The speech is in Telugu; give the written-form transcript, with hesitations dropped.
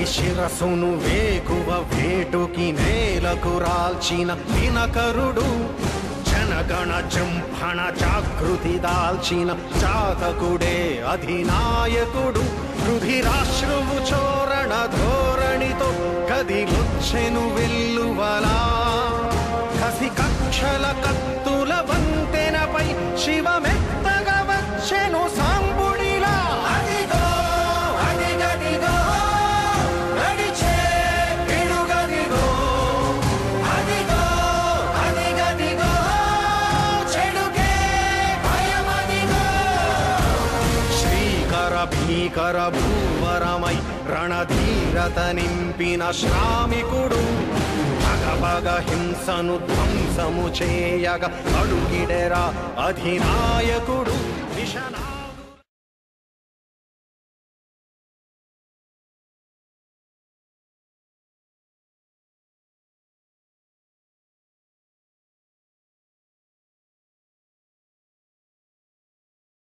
శిరసును వేకువ వేటుకి నేలకు రాల్చిన దినకరుడు జనగణ జంభణ జాగృతి దాల్చిన జాతకుడే అధినాయకుడు రుధిరాశ్రువు చోరణ ధోరణితో కదిలొచ్చెను వెల్లువలా కసి కక్షల కత్తుల వంతెనపై శివమెత్తగా వచ్చెను సాంబుడిలా అదిగో అదిగదిగో నడిచే పిడుగదిగో అదిగో అదిగదిగో చెడుకే భయమదిగో శ్రీకర భీకర భూవరమై రణధీరత నింపిన శ్రామికుడు భగభగ హింసను ధ్వంసము చేయగా అడుగిడెరా అధినాయకుడు విషనా